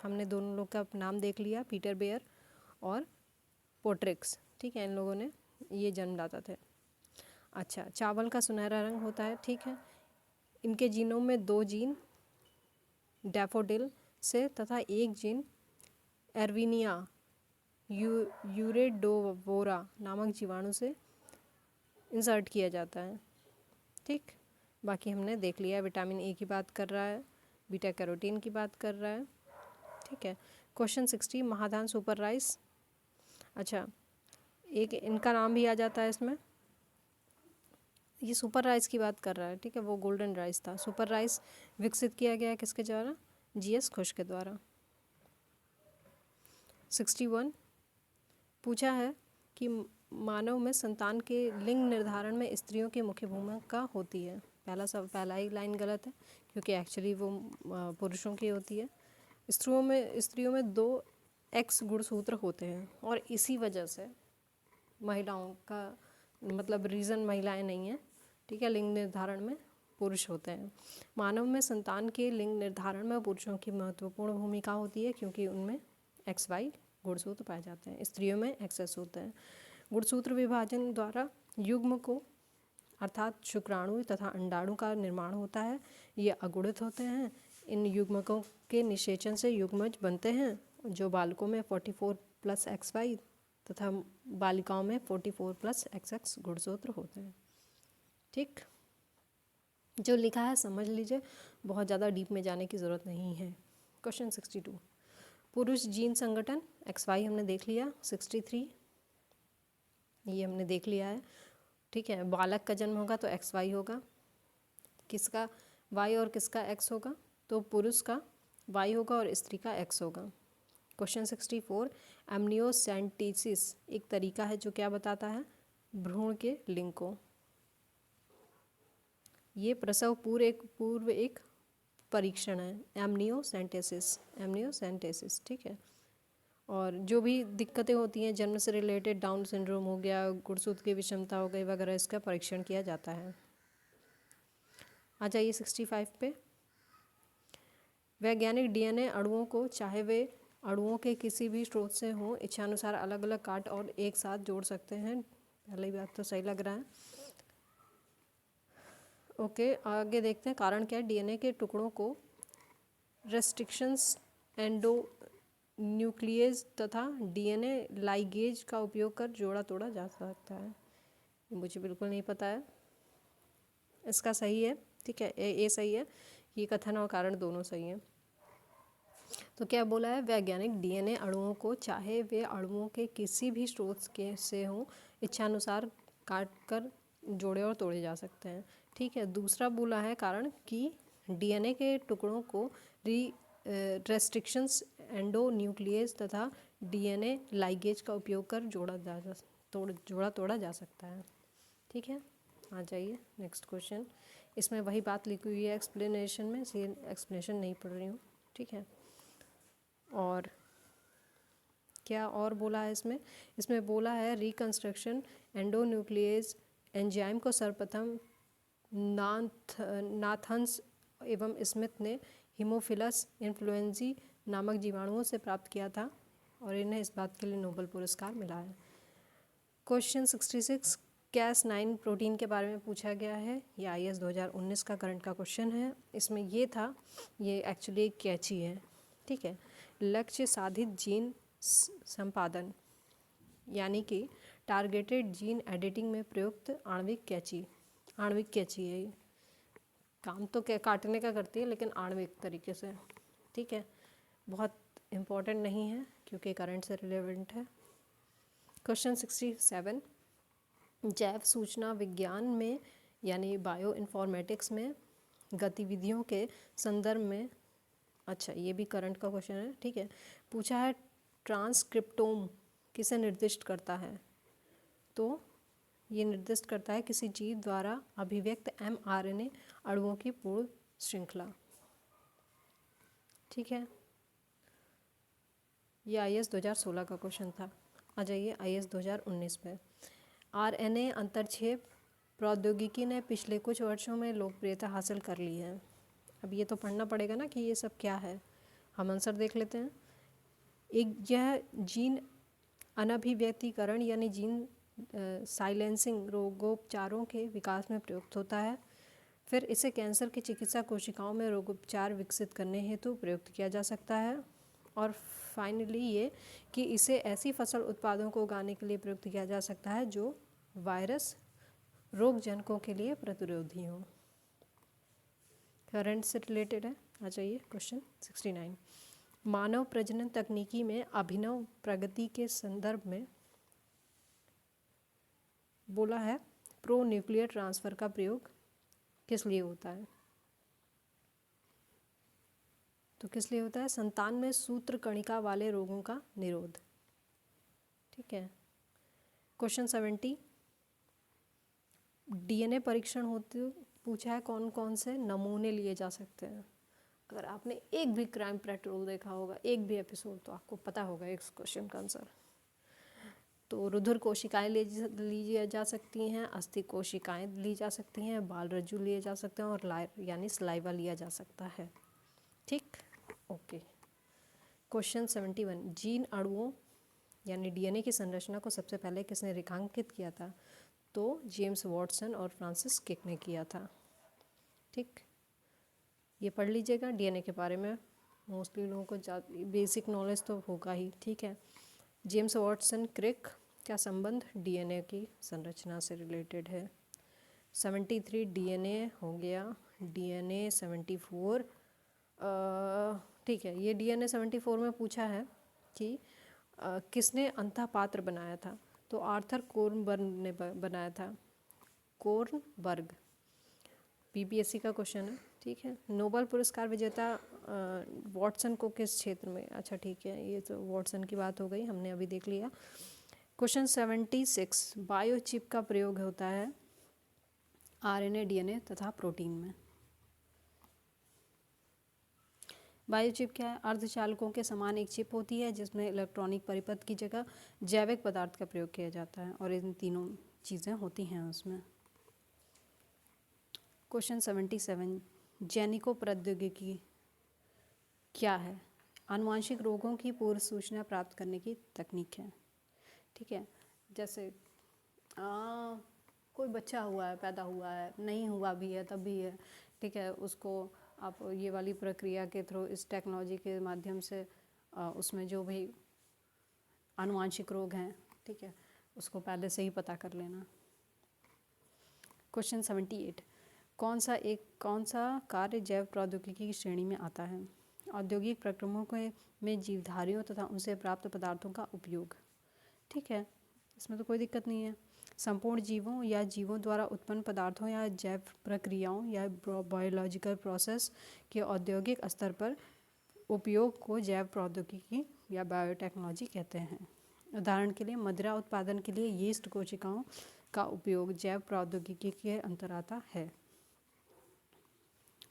हमने दोनों लोग का नाम देख लिया, पीटर बेयर और पोट्रिक्स, ठीक है, इन लोगों ने ये जन्मदाता थे। अच्छा, चावल का सुनहरा रंग होता है, ठीक है। इनके जीनोम में 2 जीन डैफोडिल से तथा 1 जीन एर्विनिया यूरेडोवोरा नामक जीवाणु से इंसर्ट किया जाता है, ठीक। बाकी हमने देख लिया, विटामिन ए की बात कर रहा है, बीटा कैरोटीन की बात कर रहा है, ठीक है। क्वेश्चन 60, महादान सुपर राइस। अच्छा, एक इनका नाम भी आ जाता है इसमें, ये सुपर राइस की बात कर रहा है, ठीक है। वो गोल्डन राइस था। सुपर राइस विकसित किया गया है किसके द्वारा? जीएस खुश के द्वारा। 61 पूछा है कि मानव में संतान के लिंग निर्धारण में स्त्रियों की मुख्य भूमिका होती है। पहला ही लाइन गलत है, क्योंकि एक्चुअली वो पुरुषों की होती है। स्त्रियों में 2 एक्स गुणसूत्र होते हैं, और इसी वजह से महिलाओं का मतलब रीज़न महिलाएं नहीं हैं, ठीक है। लिंग निर्धारण में पुरुष होते हैं। मानव में संतान के लिंग निर्धारण में पुरुषों की महत्वपूर्ण भूमिका होती है, क्योंकि उनमें एक्स वाई गुणसूत्र पाए जाते हैं, स्त्रियों में एक्सएस होते हैं। गुणसूत्र विभाजन द्वारा युग्म को अर्थात शुक्राणु तथा अंडाणु का निर्माण होता है। ये अगुणित होते हैं। इन युग्मकों के निषेचन से युग्मज बनते हैं, जो बालकों में 44 प्लस XY तथा बालिकाओं में 44 प्लस XX गुणसूत्र होते हैं, ठीक। जो लिखा है समझ लीजिए, बहुत ज़्यादा डीप में जाने की ज़रूरत नहीं है। क्वेश्चन 62, पुरुष जीन संगठन XY हमने देख लिया। 63 ये हमने देख लिया है, ठीक है। बालक का जन्म होगा तो XY होगा, किसका Y और किसका X होगा? तो पुरुष का Y होगा और स्त्री का X होगा। क्वेश्चन 64, एमनियोसेंटेसिस एक तरीका है जो क्या बताता है? भ्रूण के लिंग को। ये प्रसव पूर्व एक परीक्षण है, एमनियोसेंटेसिस, ठीक है। और जो भी दिक्कतें होती हैं जन्म से रिलेटेड, डाउन सिंड्रोम हो गया, गुणसूत्र की विषमता हो गई वगैरह, इसका परीक्षण किया जाता है। आ जाइए 65 पे। वैज्ञानिक डीएनए अणुओं को, चाहे वे अणुओं के किसी भी स्रोत से हों, इच्छानुसार अलग अलग काट और एक साथ जोड़ सकते हैं। पहली बात तो सही लग रहा है। ओके, आगे देखते हैं कारण क्या है। डीएनए के टुकड़ों को रेस्ट्रिक्शंस एंडो न्यूक्लियस तथा डीएनए लाइगेज का उपयोग कर जोड़ा तोड़ा जा सकता है। मुझे बिल्कुल नहीं पता है, इसका सही है, ठीक है। ए सही है, ये कथन और कारण दोनों सही हैं। तो क्या बोला है? वैज्ञानिक डीएनए अणुओं को, चाहे वे अणुओं के किसी भी स्रोत के से हों, इच्छानुसार काट कर जोड़े और तोड़े जा सकते हैं, ठीक है। दूसरा बोला है कारण कि डीएनए के टुकड़ों को रेस्ट्रिक्शंस एंडो न्यूक्लियस तथा डीएनए लाइगेज का उपयोग कर जोड़ा तोड़ा जा सकता है, ठीक है। आ जाइए नेक्स्ट क्वेश्चन। इसमें वही बात लिखी हुई है एक्सप्लेनेशन में, इसलिए एक्सप्लेनेशन नहीं पढ़ रही हूँ, ठीक है। और क्या और बोला है इसमें बोला है रिकंस्ट्रक्शन एंडोन्यूक्लियस एंजाइम को सर्वप्रथम नाथन्स एवं स्मिथ ने हीमोफिलस इन्फ्लुएंजी नामक जीवाणुओं से प्राप्त किया था, और इन्हें इस बात के लिए नोबेल पुरस्कार मिला है। क्वेश्चन 66, Cas9 प्रोटीन के बारे में पूछा गया है। ये IAS 2019 का करंट का क्वेश्चन है। इसमें ये एक्चुअली एक कैची है, ठीक है। लक्ष्य साधित जीन संपादन यानी कि टारगेटेड जीन एडिटिंग में प्रयुक्त आणविक कैची है। ये काम तो काटने का करती है, लेकिन आणविक तरीके से, ठीक है। बहुत इम्पोर्टेंट नहीं है क्योंकि करंट से रिलेवेंट है। क्वेश्चन 67, जैव सूचना विज्ञान में यानी बायो इन्फॉर्मेटिक्स में गतिविधियों के संदर्भ में, अच्छा ये भी करंट का क्वेश्चन है, ठीक है। पूछा है ट्रांसक्रिप्टोम किसे निर्दिष्ट करता है? तो ये निर्दिष्ट करता है किसी जीव द्वारा अभिव्यक्त mRNA अणुओं की पूर्ण श्रृंखला, ठीक है। ये IAS 2016 का क्वेश्चन था। आ जाइए IAS 2019 पे। RNA अंतर्क्षेप प्रौद्योगिकी ने पिछले कुछ वर्षों में लोकप्रियता हासिल कर ली है। अब ये तो पढ़ना पड़ेगा ना कि ये सब क्या है। हम आंसर देख लेते हैं। यह जीन अनभिव्यक्तीकरण यानी जीन साइलेंसिंग रोगोपचारों के विकास में प्रयुक्त होता है। फिर इसे कैंसर की चिकित्सा कोशिकाओं में रोगोपचार विकसित करने हेतु प्रयुक्त किया जा सकता है। और फाइनली ये कि इसे ऐसी फसल उत्पादों को उगाने के लिए प्रयुक्त किया जा सकता है जो वायरस रोगजनकों के लिए प्रतिरोधी हो। करंट से रिलेटेड है। आ जाइए क्वेश्चन 69। मानव प्रजनन तकनीकी में अभिनव प्रगति के संदर्भ में बोला है प्रो न्यूक्लियर ट्रांसफ़र का प्रयोग किस लिए होता है? तो किस लिए होता है? संतान में सूत्र कणिका वाले रोगों का निरोध। ठीक है। क्वेश्चन 70। डीएनए परीक्षण होते पूछा है कौन कौन से नमूने लिए जा सकते हैं। अगर आपने एक भी क्राइम पेट्रोल देखा होगा, एक भी एपिसोड, तो आपको पता होगा इस क्वेश्चन का आंसर। तो रुधिर कोशिकाएं ली जा सकती हैं, अस्थि कोशिकाएं ली जा सकती हैं, बाल रज्जु लिए जा सकते हैं और यानी सलाइवा लिया जा सकता है। ठीक, ओके। क्वेश्चन 71। जीन अणुओं यानी डीएनए की संरचना को सबसे पहले किसने रेखांकित किया था? तो जेम्स वॉटसन और फ्रांसिस किक ने किया था। ठीक, ये पढ़ लीजिएगा डीएनए के बारे में। मोस्टली लोगों को बेसिक नॉलेज तो होगा ही। ठीक है। जेम्स वॉटसन क्रिक का संबंध डीएनए की संरचना से रिलेटेड है। 73 डीएनए हो गया। डीएनए 74, ठीक है, ये डीएनए 74 में पूछा है कि किसने अंतःपात्र बनाया था? तो आर्थर कोर्नबर्ग ने बनाया था। कोर्नबर्ग, बीपीएससी का क्वेश्चन है। ठीक है। नोबेल पुरस्कार विजेता वॉटसन को किस क्षेत्र में? अच्छा ठीक है, ये तो वॉटसन की बात हो गई, हमने अभी देख लिया। क्वेश्चन 76। बायोचिप का प्रयोग होता है आरएनए, डीएनए तथा प्रोटीन में। बायोचिप क्या है? अर्धचालकों के समान एक चिप होती है जिसमें इलेक्ट्रॉनिक परिपथ की जगह जैविक पदार्थ का प्रयोग किया जाता है और इन तीनों चीज़ें होती हैं उसमें। क्वेश्चन 77। जेनिको प्रौद्योगिकी क्या है? आनुवांशिक रोगों की पूर्व सूचना प्राप्त करने की तकनीक है। ठीक है। जैसे कोई बच्चा हुआ है, पैदा हुआ है, नहीं हुआ भी है तब भी है, ठीक है, उसको आप ये वाली प्रक्रिया के थ्रू, इस टेक्नोलॉजी के माध्यम से उसमें जो भी आनुवांशिक रोग हैं, ठीक है, उसको पहले से ही पता कर लेना। क्वेश्चन 78। कौन सा कार्य जैव प्रौद्योगिकी की श्रेणी में आता है? औद्योगिक प्रक्रमों में जीवधारियों तथा उनसे प्राप्त पदार्थों का उपयोग। ठीक है, इसमें तो कोई दिक्कत नहीं है। संपूर्ण जीवों या जीवों द्वारा उत्पन्न पदार्थों या जैव प्रक्रियाओं या बायोलॉजिकल प्रोसेस के औद्योगिक स्तर पर उपयोग को जैव प्रौद्योगिकी या बायोटेक्नोलॉजी कहते हैं। उदाहरण के लिए मदिरा उत्पादन के लिए यीस्ट कोशिकाओं का उपयोग जैव प्रौद्योगिकी के अंतर्गत आता है।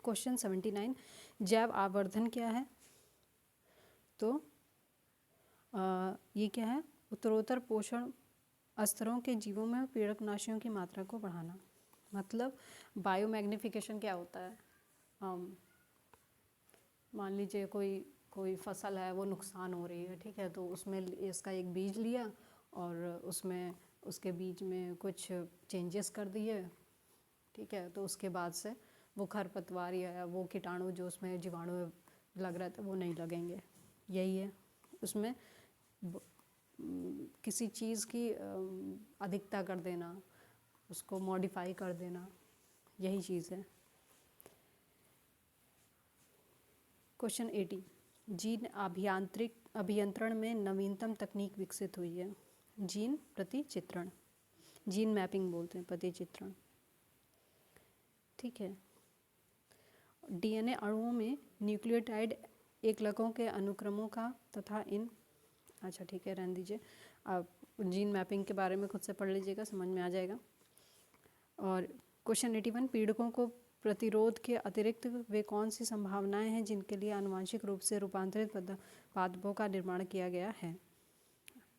क्वेश्चन 79। जैव आवर्धन क्या है? तो ये क्या है? उत्तरोत्तर पोषण स्तरों के जीवों में पीड़कनाशियों की मात्रा को बढ़ाना। मतलब बायोमैग्निफिकेशन क्या होता है? मान लीजिए कोई फसल है, वो नुकसान हो रही है, ठीक है, तो उसमें इसका एक बीज लिया और उसमें उसके बीज में कुछ चेंजेस कर दिए, ठीक है, तो उसके बाद से वो खरपतवार या वो कीटाणु जो उसमें जीवाणु लग रहा था वो नहीं लगेंगे। यही है, उसमें किसी चीज़ की अधिकता कर देना, उसको मॉडिफाई कर देना, यही चीज़ है। क्वेश्चन 80। जीन अभियंत्रण में नवीनतम तकनीक विकसित हुई है। जीन प्रतिचित्रण, जीन मैपिंग बोलते हैं, प्रतिचित्रण। ठीक है। डीएनए अणुओं में न्यूक्लियोटाइड एकलकों के अनुक्रमों का तथा इन, अच्छा ठीक है, रहने दीजिए, आप जीन मैपिंग के बारे में खुद से पढ़ लीजिएगा, समझ में आ जाएगा। और क्वेश्चन 81। पीड़कों को प्रतिरोध के अतिरिक्त वे कौन सी संभावनाएं हैं जिनके लिए आनुवांशिक रूप से रूपांतरित पादपों का निर्माण किया गया है?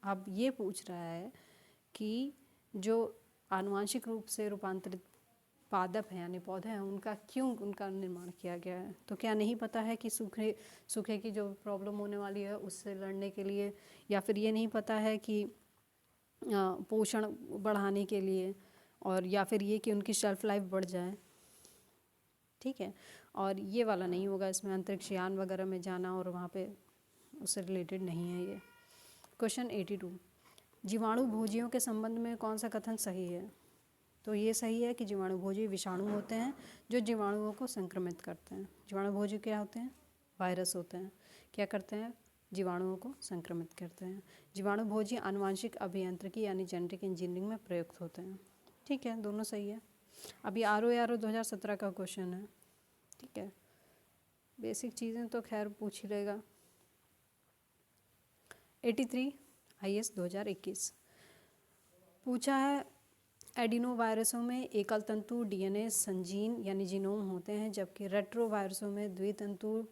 अब ये पूछ रहा है कि जो आनुवांशिक रूप से रूपांतरित पादप हैं यानी पौधे हैं, उनका निर्माण किया गया है। तो क्या नहीं पता है कि सूखे की जो प्रॉब्लम होने वाली है उससे लड़ने के लिए, या फिर ये नहीं पता है कि पोषण बढ़ाने के लिए, और या फिर ये कि उनकी शेल्फ लाइफ बढ़ जाए, ठीक है। और ये वाला नहीं होगा, इसमें अंतरिक्ष यान वगैरह में जाना और वहाँ पे उससे रिलेटेड नहीं है ये। क्वेश्चन 82, जीवाणु भोजियों के संबंध में कौन सा कथन सही है? तो ये सही है कि जीवाणु भोजी विषाणु होते हैं जो जीवाणुओं को संक्रमित करते हैं। जीवाणु भोजी क्या होते हैं? वायरस होते हैं। क्या करते हैं? जीवाणुओं को संक्रमित करते हैं। जीवाणु भोजी आनुवांशिक अभियांत्रिकी यानी जेनेटिक इंजीनियरिंग में प्रयुक्त होते हैं। ठीक है, दोनों सही है। अभी RO 2017 का क्वेश्चन है, ठीक है। बेसिक चीज़ें तो खैर पूछ ही लेगा। 83 IS 2021 पूछा है, एडिनो वायरसों में एकल तंतु DNA संजीन यानी जीनोम होते हैं, जबकि रेट्रो वायरसों में द्वितंतु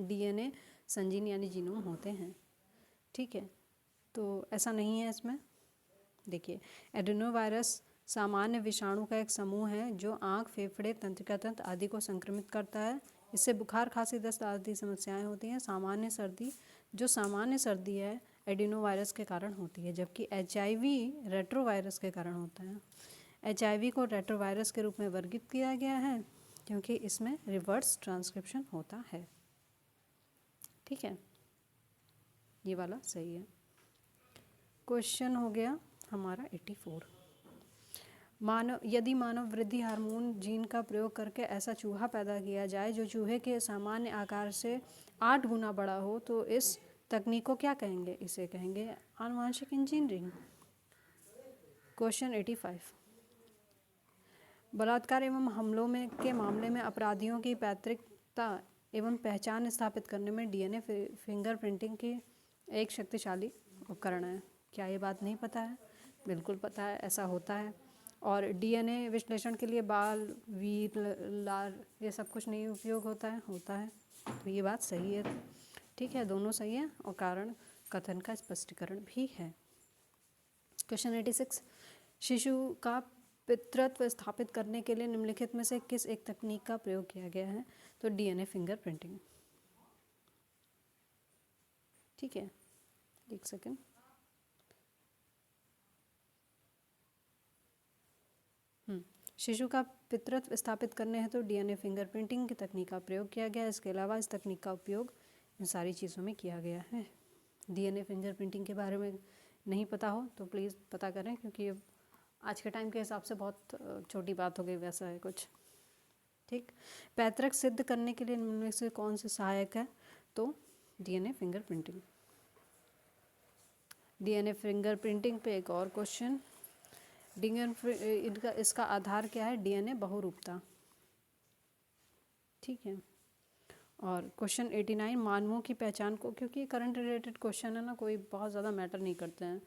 DNA संजीन यानी जीनोम होते हैं। ठीक है, तो ऐसा नहीं है इसमें। देखिए, एडिनो वायरस सामान्य विषाणु का एक समूह है जो आँख, फेफड़े, तंत्रिका तंत्र आदि को संक्रमित करता है। इससे बुखार, खांसी, दस्त आदि समस्याएं होती हैं। सामान्य सर्दी है एडिनो वायरस के कारण होती है, जबकि HIV रेट्रो वायरस के कारण होता है। HIV को रेट्रो वायरस के रूप में वर्गीकृत किया गया है क्योंकि इसमें रिवर्स ट्रांसक्रिप्शन होता है। ठीक है, ये वाला सही है। क्वेश्चन हो गया हमारा 84, यदि मानव वृद्धि हार्मोन जीन का प्रयोग करके ऐसा चूहा पैदा किया जाए जो चूहे के सामान्य आकार से 8 गुना बड़ा हो, तो इस तकनीक को क्या कहेंगे? इसे कहेंगे आनुवांशिक इंजीनियरिंग। क्वेश्चन 85, बलात्कार एवं हमलों में के मामले में अपराधियों की पैतृकता एवं पहचान स्थापित करने में DNA फिंगरप्रिंटिंग की एक शक्तिशाली उपकरण है। क्या ये बात नहीं पता है? बिल्कुल पता है, ऐसा होता है। और DNA विश्लेषण के लिए बाल, वीर, लार ये सब कुछ नहीं उपयोग होता है। तो ये बात सही है। ठीक है, दोनों सही है और कारण कथन का स्पष्टीकरण भी है। क्वेश्चन 86, शिशु का पितृत्व स्थापित करने के लिए निम्नलिखित में से किस एक तकनीक का प्रयोग किया गया है? तो DNA फिंगरप्रिंटिंग। ठीक है, एक सेकेंड। शिशु का पितृत्व स्थापित करने हेतु DNA फिंगरप्रिंटिंग की तकनीक का प्रयोग किया गया है। इसके अलावा इस तकनीक का उपयोग इन सारी चीज़ों में किया गया है। DNA फिंगरप्रिंटिंग के बारे में नहीं पता हो तो प्लीज़ पता करें, क्योंकि आज के टाइम के हिसाब से बहुत छोटी बात हो गई, वैसा है कुछ। ठीक, पैतृक सिद्ध करने के लिए इनमें से कौन से सहायक है? तो DNA फिंगरप्रिंटिंग। DNA फिंगरप्रिंटिंग पे एक और क्वेश्चन, इसका आधार क्या है? DNA बहुरूपता। ठीक है, और क्वेश्चन 89, मानवों की पहचान को, क्योंकि करंट रिलेटेड क्वेश्चन है ना, कोई बहुत ज़्यादा मैटर नहीं करते हैं।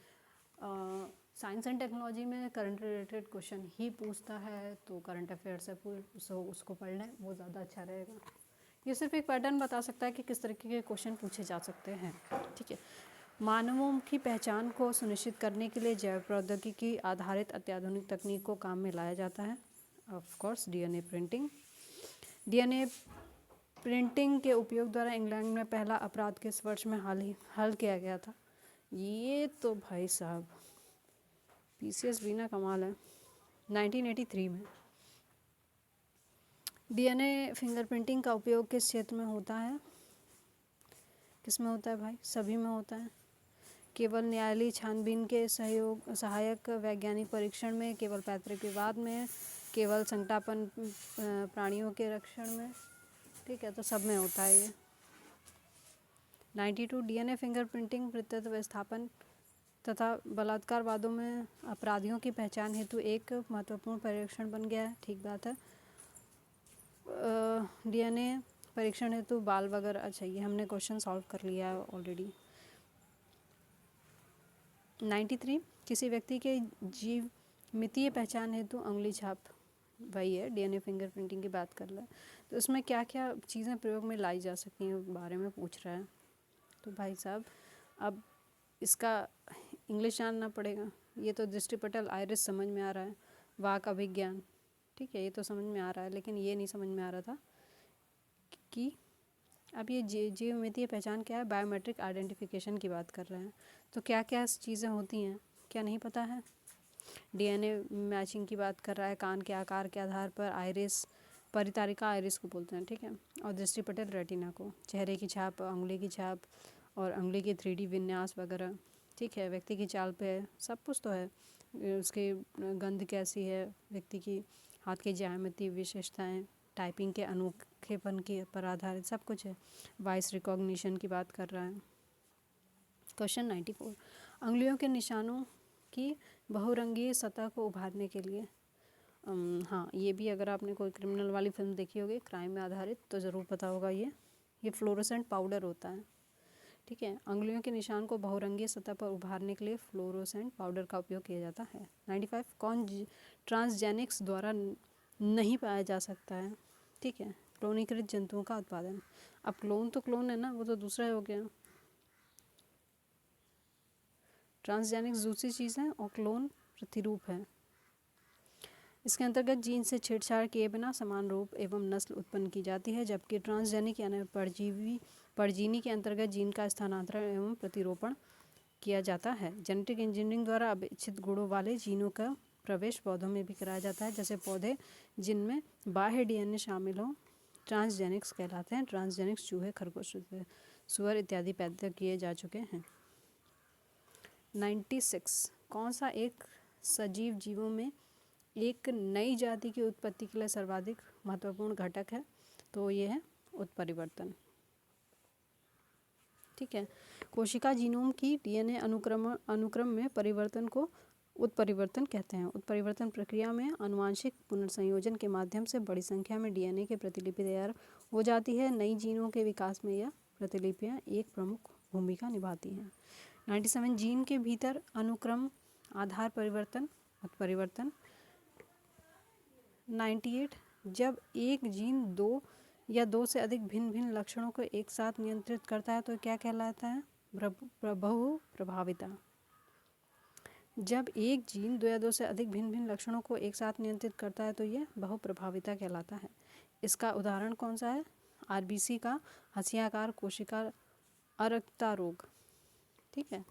साइंस एंड टेक्नोलॉजी में करंट रिलेटेड क्वेश्चन ही पूछता है, तो करंट अफेयर से उसको पढ़ लें, वो ज़्यादा अच्छा रहेगा। ये सिर्फ एक पैटर्न बता सकता है कि किस तरीके के क्वेश्चन पूछे जा सकते हैं। ठीक है, मानवों की पहचान को सुनिश्चित करने के लिए जैव प्रौद्योगिकी आधारित अत्याधुनिक तकनीक को काम में लाया जाता है। Of course DNA printing. DNA printing के उपयोग द्वारा इंग्लैंड में पहला अपराध किस वर्ष में हल किया गया था? ये तो भाई साहब PCS बीना कमाल है, 1983 में। DNA फिंगरप्रिंटिंग का उपयोग किस क्षेत्र में होता है? किस में होता है भाई? सभी में होता है। केवल न्यायालयीय छानबीन के सहायक वैज्ञानिक परीक्षण में, केवल पैतृक विवाद में, केवल संकटापन्न प्राणियों के रक्षण में। ठीक है, तो सब में होता है ये। 92, DNA फिंगरप्रिंटिंग पितृत्व स्थापन तथा बलात्कार वादों में अपराधियों की पहचान हेतु एक महत्वपूर्ण परीक्षण बन गया है। ठीक बात है। DNA परीक्षण हेतु बाल वगैरह, अच्छा ये हमने क्वेश्चन सॉल्व कर लिया है ऑलरेडी। 93, किसी व्यक्ति के जीवमितीय पहचान हेतु अंगुली छाप, वही है DNA फिंगरप्रिंटिंग की बात कर रहा है। तो इसमें क्या क्या चीज़ें प्रयोग में लाई जा सकती हैं बारे में पूछ रहा है। तो भाई साहब अब इसका इंग्लिश जानना पड़ेगा। ये तो दृष्टिपटल आइरिस समझ में आ रहा है, वाक अभिज्ञान, ठीक है, ये तो समझ में आ रहा है, लेकिन ये नहीं समझ में आ रहा था कि अब ये जीवमितीय पहचान क्या है? बायोमेट्रिक आइडेंटिफिकेशन की बात कर रहे हैं। तो क्या क्या चीज़ें होती हैं? क्या नहीं पता है? डीएनए मैचिंग की बात कर रहा है, कान के आकार के आधार पर आइरिस, परितारिका आइरिस को बोलते हैं, ठीक है, और दृष्टिपटल रेटिना को, चेहरे की छाप, उंगली की छाप और उंगली के 3D विन्यास वगैरह, ठीक है, व्यक्ति की चाल पे है, सब कुछ तो है, उसकी गंध कैसी है, व्यक्ति की हाथ की ज्यामिति विशेषताएं, टाइपिंग के अनोखेपन के पर आधारित सब कुछ है। वॉइस रिकॉग्निशन की बात कर रहा है। क्वेश्चन 94, उंगलियों के निशानों की बहुरंगीय सतह को उभारने के लिए, हाँ ये भी अगर आपने कोई क्रिमिनल वाली फिल्म देखी होगी क्राइम में आधारित तो ज़रूर पता होगा। ये फ्लोरोसेंट पाउडर होता है, ठीक है। उंगलियों के निशान को बहुरंगीय सतह पर उभारने के लिए फ्लोरोसेंट पाउडर का उपयोग किया जाता है। 95, कौन ट्रांसजेनिक्स द्वारा नहीं पाया जा सकता है, ठीक है, क्लोनीकृत जंतुओं का उत्पादन। अब क्लोन तो क्लोन है ना, वो तो दूसरा हो गया, ट्रांसजेनिक्स दूसरी चीज़ है और क्लोन प्रतिरूप है। इसके अंतर्गत जीन से छेड़छाड़ किए बिना समान रूप एवं नस्ल उत्पन्न की जाती है, जबकि ट्रांसजेनिक यानी परजीनी के अंतर्गत जीन का स्थानांतरण एवं प्रतिरोपण किया जाता है। जेनेटिक इंजीनियरिंग द्वारा अब इच्छित गुणों वाले जीनों का प्रवेश पौधों में भी कराया जाता है, जैसे पौधे जिनमें बाह्य डीएनए शामिल हो ट्रांसजेनिक्स कहलाते हैं। ट्रांसजेनिक्स चूहे, खरगोश, सुअर इत्यादि पैदा किए जा चुके हैं। 96, कौन सा एक सजीव जीवों में एक नई जाति की उत्पत्ति के लिए सर्वाधिक महत्वपूर्ण घटक है? तो ये है उत्परिवर्तन, ठीक है। कोशिका जीनोम की डीएनए अनुक्रम में परिवर्तन को उत्परिवर्तन कहते हैं। उत्परिवर्तन प्रक्रिया में आनुवांशिक पुनर्संयोजन के माध्यम से बड़ी संख्या में डीएनए की प्रतिलिपि तैयार हो जाती है। नई जीनों के विकास में यह प्रतिलिपियां एक प्रमुख भूमिका निभाती हैं। 97, जीन के भीतर अनुक्रम आधार परिवर्तन, उत्परिवर्तन। 98, जब एक जीन दो या दो से अधिक भिन्न भिन्न लक्षणों को एक साथ नियंत्रित करता है तो क्या कहलाता है? बहुप्रभाविता। जब एक जीन दो या दो से अधिक भिन्न भिन्न लक्षणों को एक साथ नियंत्रित करता है तो ये बहुप्रभाविता कहलाता है। इसका उदाहरण कौन सा है? आरबीसी का हंसियाकार कोशिका अरक्तता रोग, ठीक है,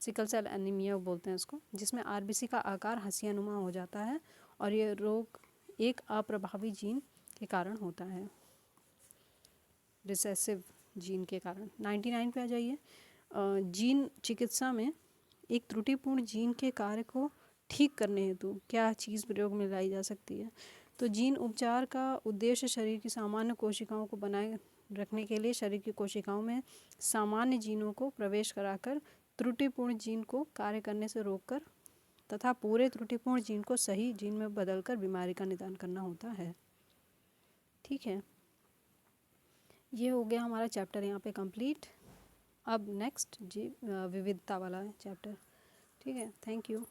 सिकल सेल एनीमिया बोलते हैं इसको, जिसमें आरबीसी का आकार हंसियानुमा हो जाता है और ये रोग एक अप्रभावी जीन के कारण होता है, रिसेसिव जीन के कारण। 99 पे आ जाइए। जीन चिकित्सा में एक त्रुटिपूर्ण जीन के कार्य को ठीक करने हेतु क्या चीज़ प्रयोग में लाई जा सकती है? तो जीन उपचार का उद्देश्य शरीर की सामान्य कोशिकाओं को बनाए रखने के लिए शरीर की कोशिकाओं में सामान्य जीनों को प्रवेश कराकर त्रुटिपूर्ण जीन को कार्य करने से रोककर तथा पूरे त्रुटिपूर्ण जीन को सही जीन में बदलकर बीमारी का निदान करना होता है, ठीक है। ये हो गया हमारा चैप्टर यहाँ पे कंप्लीट। अब नेक्स्ट विविधता वाला चैप्टर, ठीक है। Thank you.